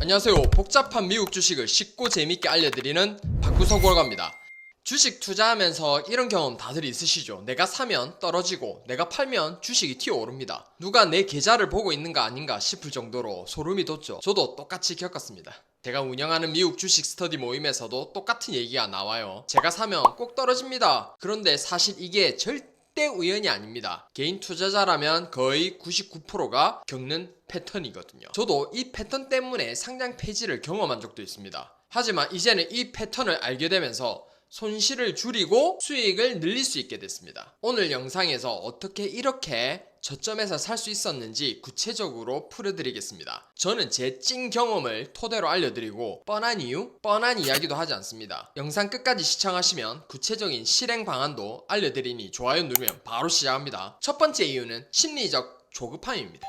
안녕하세요. 복잡한 미국 주식을 쉽고 재밌게 알려드리는 박구석 월가입니다. 주식 투자하면서 이런 경험 다들 있으시죠? 내가 사면 떨어지고 내가 팔면 주식이 튀어오릅니다. 누가 내 계좌를 보고 있는가 아닌가 싶을 정도로 소름이 돋죠. 저도 똑같이 겪었습니다. 제가 운영하는 미국 주식 스터디 모임에서도 똑같은 얘기가 나와요. 제가 사면 꼭 떨어집니다. 그런데 사실 이게 절대 우연이 아닙니다. 개인 투자자라면 거의 99%가 겪는 패턴이거든요. 저도 이 패턴 때문에 상장 폐지를 경험한 적도 있습니다. 하지만 이제는 이 패턴을 알게 되면서 손실을 줄이고 수익을 늘릴 수 있게 됐습니다. 오늘 영상에서 어떻게 이렇게 저점에서 살 수 있었는지 구체적으로 풀어드리겠습니다. 저는 제 찐 경험을 토대로 알려드리고 뻔한 이유, 뻔한 이야기도 하지 않습니다. 영상 끝까지 시청하시면 구체적인 실행 방안도 알려드리니 좋아요 누르면 바로 시작합니다. 첫 번째 이유는 심리적 조급함입니다.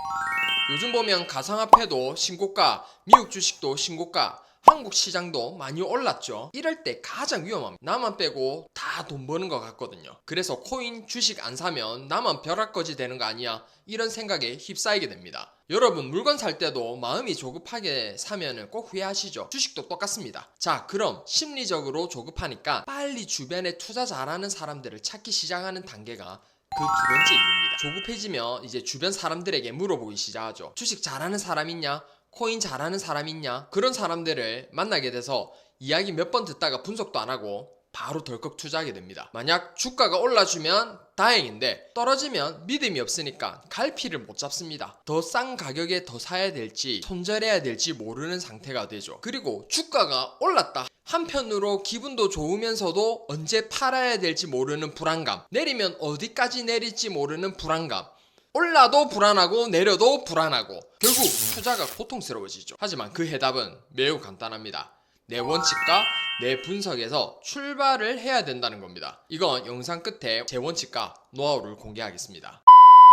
요즘 보면 가상화폐도 신고가, 미국 주식도 신고가, 한국 시장도 많이 올랐죠. 이럴 때 가장 위험합니다. 나만 빼고 다 돈 버는 것 같거든요. 그래서 코인 주식 안 사면 나만 벼락거지 되는 거 아니야? 이런 생각에 휩싸이게 됩니다. 여러분 물건 살 때도 마음이 조급하게 사면은 꼭 후회하시죠. 주식도 똑같습니다. 자, 그럼 심리적으로 조급하니까 빨리 주변에 투자 잘하는 사람들을 찾기 시작하는 단계가 그 두 번째 이유입니다. 조급해지면 이제 주변 사람들에게 물어보기 시작하죠. 주식 잘하는 사람 있냐? 코인 잘하는 사람 있냐? 그런 사람들을 만나게 돼서 이야기 몇 번 듣다가 분석도 안 하고 바로 덜컥 투자하게 됩니다. 만약 주가가 올라주면 다행인데 떨어지면 믿음이 없으니까 갈피를 못 잡습니다. 더 싼 가격에 더 사야 될지 손절해야 될지 모르는 상태가 되죠. 그리고 주가가 올랐다. 한편으로 기분도 좋으면서도 언제 팔아야 될지 모르는 불안감, 내리면 어디까지 내릴지 모르는 불안감, 올라도 불안하고 내려도 불안하고 결국 투자가 고통스러워지죠. 하지만 그 해답은 매우 간단합니다. 내 원칙과 내 분석에서 출발을 해야 된다는 겁니다. 이건 영상 끝에 제 원칙과 노하우를 공개하겠습니다.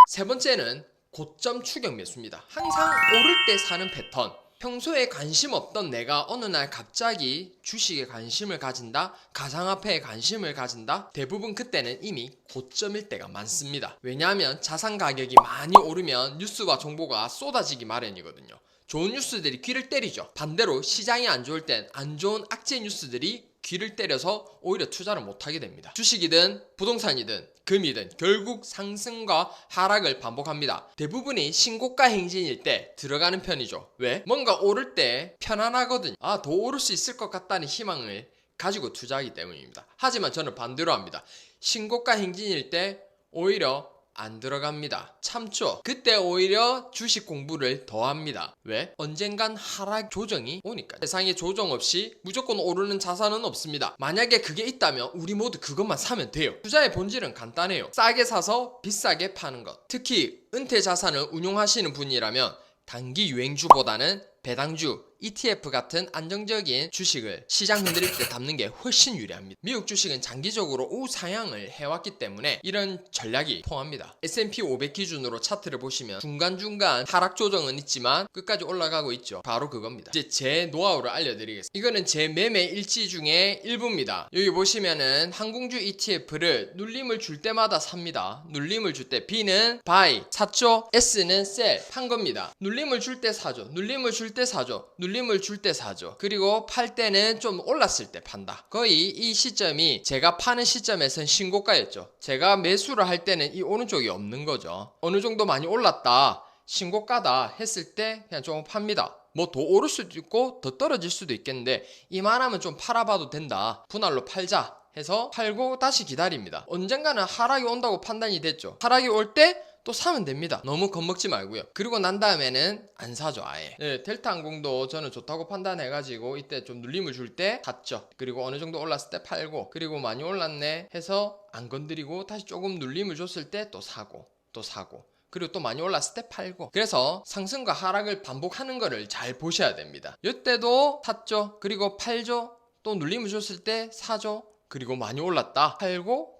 세 번째는 고점 추격 매수입니다. 항상 오를 때 사는 패턴. 평소에 관심 없던 내가 어느 날 갑자기 주식에 관심을 가진다, 가상화폐에 관심을 가진다, 대부분 그때는 이미 고점일 때가 많습니다. 왜냐하면 자산 가격이 많이 오르면 뉴스와 정보가 쏟아지기 마련이거든요. 좋은 뉴스들이 귀를 때리죠. 반대로 시장이 안 좋을 땐 안 좋은 악재 뉴스들이 귀를 때려서 오히려 투자를 못하게 됩니다. 주식이든 부동산이든 금이든 결국 상승과 하락을 반복합니다. 대부분이 신고가 행진일 때 들어가는 편이죠. 왜? 뭔가 오를 때 편안하거든요. 더 오를 수 있을 것 같다는 희망을 가지고 투자하기 때문입니다. 하지만 저는 반대로 합니다. 신고가 행진일 때 오히려 안 들어갑니다. 참죠. 그때 오히려 주식 공부를 더 합니다. 왜? 언젠간 하락 조정이 오니까. 세상에 조정 없이 무조건 오르는 자산은 없습니다. 만약에 그게 있다면 우리 모두 그것만 사면 돼요. 투자의 본질은 간단해요. 싸게 사서 비싸게 파는 것. 특히 은퇴 자산을 운용하시는 분이라면 단기 유행주보다는 배당주, ETF 같은 안정적인 주식을 시장 흔들릴 때 담는 게 훨씬 유리합니다. 미국 주식은 장기적으로 우상향을 해왔기 때문에 이런 전략이 통합니다. S&P 500 기준으로 차트를 보시면 중간중간 하락 조정은 있지만 끝까지 올라가고 있죠. 바로 그겁니다. 이제 제 노하우를 알려드리겠습니다. 이거는 제 매매 일지 중에 일부입니다. 여기 보시면은 항공주 ETF를 눌림을 줄 때마다 삽니다. 눌림을 줄 때 B는 buy, 샀죠? S는 sell, 판 겁니다. 눌림을 줄 때 사죠. 눌림을 줄 때 사죠. 눌림을 줄 때 사죠. 그리고 팔 때는 좀 올랐을 때 판다. 거의 이 시점이 제가 파는 시점에선 신고가였죠. 제가 매수를 할 때는 이 오른쪽이 없는 거죠. 어느 정도 많이 올랐다, 신고가다 했을 때 그냥 조금 팝니다. 뭐 더 오를 수도 있고 더 떨어질 수도 있겠는데 이만하면 좀 팔아봐도 된다, 분할로 팔자 해서 팔고 다시 기다립니다. 언젠가는 하락이 온다고 판단이 됐죠. 하락이 올 때 또 사면 됩니다. 너무 겁먹지 말고요. 그리고 난 다음에는 안 사죠, 아예. 네, 델타항공도 저는 좋다고 판단해가지고 이때 좀 눌림을 줄 때 샀죠. 그리고 어느 정도 올랐을 때 팔고, 그리고 많이 올랐네 해서 안 건드리고 다시 조금 눌림을 줬을 때 또 사고, 또 사고, 그리고 또 많이 올랐을 때 팔고. 그래서 상승과 하락을 반복하는 거를 잘 보셔야 됩니다. 이때도 샀죠. 그리고 팔죠. 또 눌림을 줬을 때 사죠. 그리고 많이 올랐다, 팔고,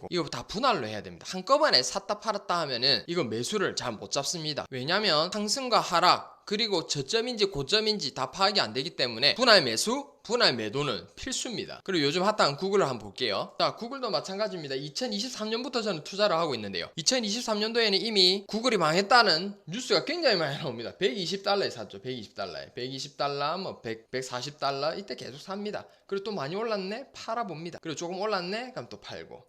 이거 다 분할로 해야 됩니다. 한꺼번에 샀다 팔았다 하면은 이거 매수를 잘 못 잡습니다. 왜냐면 상승과 하락, 그리고 저점인지 고점인지 다 파악이 안 되기 때문에 분할 매수, 분할 매도는 필수입니다. 그리고 요즘 핫한 구글을 한번 볼게요. 자, 구글도 마찬가지입니다. 2023년부터 저는 투자를 하고 있는데요. 2023년도에는 이미 구글이 망했다는 뉴스가 굉장히 많이 나옵니다. 120달러에 샀죠. 120달러에. 120달러, 뭐 140달러 이때 계속 삽니다. 그리고 또 많이 올랐네? 팔아봅니다. 그리고 조금 올랐네? 그럼 또 팔고.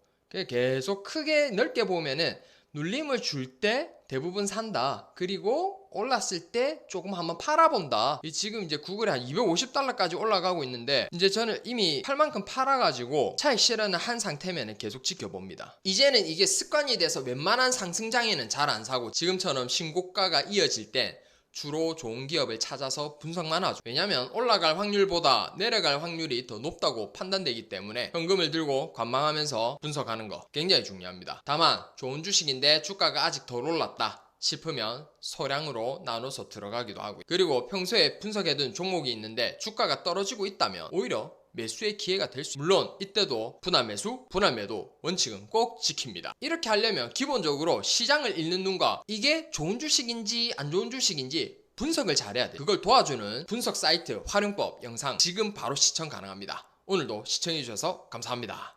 계속 크게 넓게 보면은 눌림을 줄 때 대부분 산다. 그리고 올랐을 때 조금 한번 팔아본다. 지금 이제 구글이 한 250달러까지 올라가고 있는데 이제 저는 이미 팔 만큼 팔아가지고 차익 실현을 한 상태면 계속 지켜봅니다. 이제는 이게 습관이 돼서 웬만한 상승장에는 잘 안 사고 지금처럼 신고가가 이어질 때 주로 좋은 기업을 찾아서 분석만 하죠. 왜냐면 올라갈 확률보다 내려갈 확률이 더 높다고 판단되기 때문에 현금을 들고 관망하면서 분석하는 거 굉장히 중요합니다. 다만 좋은 주식인데 주가가 아직 덜 올랐다 싶으면 소량으로 나눠서 들어가기도 하고요. 그리고 평소에 분석해둔 종목이 있는데 주가가 떨어지고 있다면 오히려 매수의 기회가 될 수. 물론 이때도 분할 매수, 분할 매도 원칙은 꼭 지킵니다. 이렇게 하려면 기본적으로 시장을 읽는 눈과 이게 좋은 주식인지 안 좋은 주식인지 분석을 잘해야 돼요. 그걸 도와주는 분석 사이트 활용법 영상 지금 바로 시청 가능합니다. 오늘도 시청해주셔서 감사합니다.